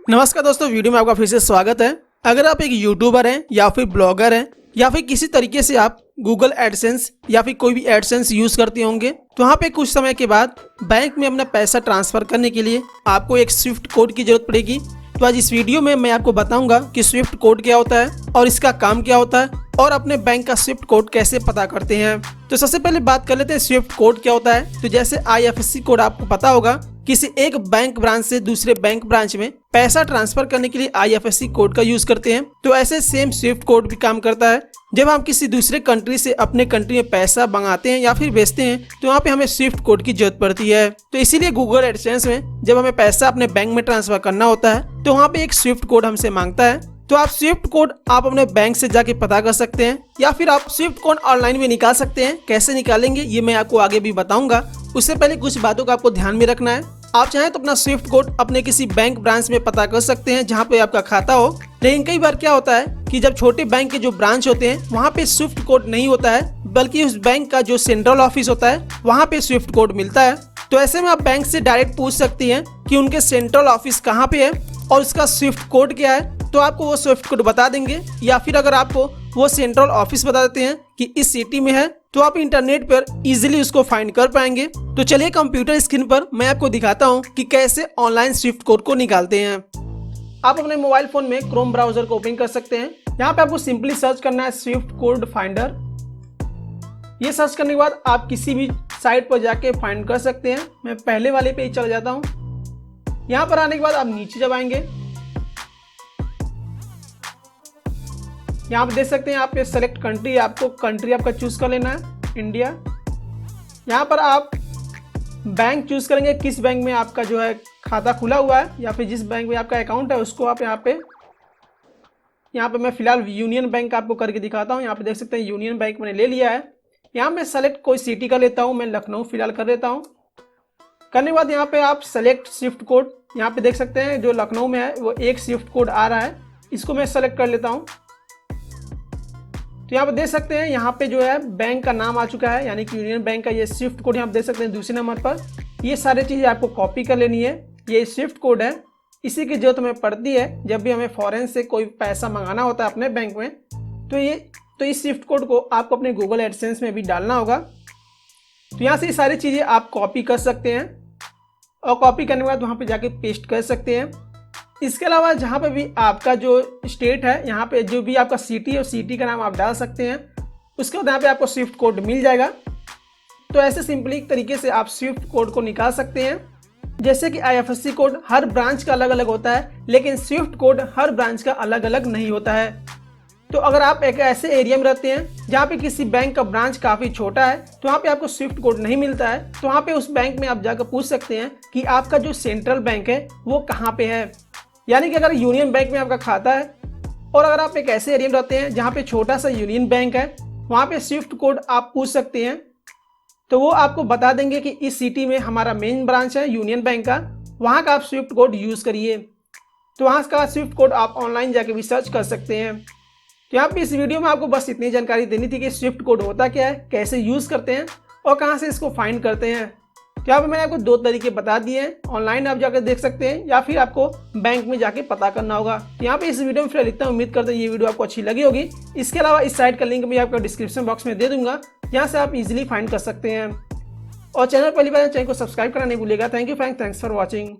नमस्कार दोस्तों, वीडियो में आपका फिर से स्वागत है। अगर आप एक यूट्यूबर हैं या फिर ब्लॉगर हैं या फिर किसी तरीके से आप गूगल एडसेंस या फिर कोई भी एडसेंस यूज़ करते होंगे, तो वहाँ पे कुछ समय के बाद बैंक में अपना पैसा ट्रांसफ़र करने के लिए आपको एक स्विफ्ट कोड की ज़रूरत पड़ेगी। तो आज इस वीडियो में मैं आपको बताऊंगा कि स्विफ्ट कोड क्या होता है और इसका काम क्या होता है और अपने बैंक का स्विफ्ट कोड कैसे पता करते हैं। तो सबसे पहले बात कर लेते हैं स्विफ्ट कोड क्या होता है। तो जैसे IFSC कोड आपको पता होगा, किसी एक बैंक ब्रांच से दूसरे बैंक ब्रांच में पैसा ट्रांसफर करने के लिए IFSC कोड का यूज करते हैं। तो ऐसे सेम स्विफ्ट कोड भी काम करता है। जब हम किसी दूसरे कंट्री से अपने कंट्री में पैसा मंगाते हैं या फिर भेजते हैं, तो वहाँ पे हमें स्विफ्ट कोड की जरूरत पड़ती है। तो इसीलिए गूगल एडसेंस में जब हमें पैसा अपने बैंक में ट्रांसफर करना होता है, तो वहाँ पे एक स्विफ्ट कोड हमसे मांगता है। तो आप स्विफ्ट कोड आप अपने बैंक से जाके पता कर सकते हैं या फिर आप स्विफ्ट कोड ऑनलाइन भी निकाल सकते हैं। कैसे निकालेंगे ये मैं आपको आगे भी बताऊंगा। उससे पहले कुछ बातों का आपको ध्यान में रखना है। आप चाहें तो अपना स्विफ्ट कोड अपने किसी बैंक ब्रांच में पता कर सकते हैं जहां पे आपका खाता हो। लेकिन कई बार क्या होता है कि जब छोटे बैंक के जो ब्रांच होते हैं वहां पे स्विफ्ट कोड नहीं होता है, बल्कि उस बैंक का जो सेंट्रल ऑफिस होता है वहां पे स्विफ्ट कोड मिलता है। तो ऐसे में आप बैंक से डायरेक्ट पूछ सकती हैं कि उनके सेंट्रल ऑफिस कहाँ पे है और उसका स्विफ्ट कोड क्या है, तो आपको वो स्विफ्ट कोड बता देंगे। या फिर अगर आपको वो सेंट्रल ऑफिस बता देते हैं कि इस सिटी में है, तो आप इंटरनेट पर इजीली उसको फाइंड कर पाएंगे। तो चलिए कंप्यूटर स्क्रीन पर मैं आपको दिखाता हूँ कि कैसे ऑनलाइन स्विफ्ट कोड को निकालते हैं। आप अपने मोबाइल फोन में क्रोम ब्राउजर को ओपन कर सकते हैं। यहाँ पे आपको सिंपली सर्च करना है स्विफ्ट कोड फाइंडर। ये सर्च करने के बाद आप किसी भी साइट पर जाके फाइंड कर सकते हैं। मैं पहले वाले पे ही चल जाता हूँ। यहाँ पर आने के बाद आप नीचे जब आएंगे, यहाँ पे देख सकते हैं, यहाँ पे सेलेक्ट कंट्री, आपको कंट्री आपका चूज कर लेना है, इंडिया। यहाँ पर आप बैंक चूज करेंगे, किस बैंक में आपका जो है खाता खुला हुआ है या फिर जिस बैंक में आपका अकाउंट है उसको आप यहाँ पे मैं फिलहाल यूनियन बैंक आपको करके दिखाता हूँ। यहाँ पे देख सकते हैं यूनियन बैंक मैंने ले लिया है। यहाँ पे सेलेक्ट कोई सिटी का लेता हूँ, मैं लखनऊ फिलहाल कर देता हूँ। करने के बाद यहाँ पे आप सेलेक्ट स्विफ्ट कोड, यहाँ पे देख सकते हैं जो लखनऊ में है वो एक स्विफ्ट कोड आ रहा है, इसको मैं सेलेक्ट कर लेता हूँ। तो यहाँ पे देख सकते हैं यहाँ पे जो है बैंक का नाम आ चुका है, यानी कि यूनियन बैंक का ये स्विफ्ट कोड यहाँ पे देख सकते हैं दूसरे नंबर पर। ये सारी चीज़ें आपको कॉपी कर लेनी है। ये स्विफ्ट कोड है, इसी की जरूरत हमें पड़ती है जब भी हमें फॉरेन से कोई पैसा मंगाना होता है अपने बैंक में। तो इस स्विफ्ट कोड को आपको अपने गूगल एडसेंस में भी डालना होगा। तो यहाँ से ये सारी चीज़ें आप कॉपी कर सकते हैं और कॉपी करने के बाद वहाँ पर जाके पेस्ट कर सकते हैं। इसके अलावा जहाँ पे भी आपका जो स्टेट है, यहाँ पे जो भी आपका सिटी है, सिटी का नाम आप डाल सकते हैं। उसके बाद यहाँ पे आपको स्विफ्ट कोड मिल जाएगा। तो ऐसे सिंपली तरीके से आप स्विफ्ट कोड को निकाल सकते हैं। जैसे कि IFSC कोड हर ब्रांच का अलग अलग होता है, लेकिन स्विफ्ट कोड हर ब्रांच का अलग अलग नहीं होता है। तो अगर आप एक ऐसे एरिया में रहते हैं जहाँ पे किसी बैंक का ब्रांच काफ़ी छोटा है, तो वहाँ पे आपको स्विफ्ट कोड नहीं मिलता है, तो वहाँ पे उस बैंक में आप जाकर पूछ सकते हैं कि आपका जो सेंट्रल बैंक है वो कहाँ पे है। यानी कि अगर यूनियन बैंक में आपका खाता है और अगर आप एक ऐसे एरिया में रहते हैं जहाँ पे छोटा सा यूनियन बैंक है, वहाँ पे स्विफ्ट कोड आप पूछ सकते हैं, तो वो आपको बता देंगे कि इस सिटी में हमारा मेन ब्रांच है यूनियन बैंक का, वहाँ का आप स्विफ्ट कोड यूज़ करिए। तो वहाँ का स्विफ्ट कोड आप ऑनलाइन जाके भी सर्च कर सकते हैं। तो यहाँ पे इस वीडियो में आपको बस इतनी जानकारी देनी थी कि स्विफ्ट कोड होता क्या है, कैसे यूज़ करते हैं और कहाँ से इसको फाइंड करते हैं। तो यहाँ पे मैंने आपको दो तरीके बता दिए हैं, ऑनलाइन आप जाकर देख सकते हैं या फिर आपको बैंक में जाके पता करना होगा। तो यहाँ पे इस वीडियो में फिर लिखता हूँ, उम्मीद करते हैं ये वीडियो आपको अच्छी लगी होगी। इसके अलावा इस साइट का लिंक मैं आपको डिस्क्रिप्शन बॉक्स में दे दूंगा, जहाँ से आप इजीली फाइंड कर सकते हैं। और चैनल पहली बार चैनल को सब्सक्राइब करना नहीं भूलिएगा। Thank you friends, thanks for watching.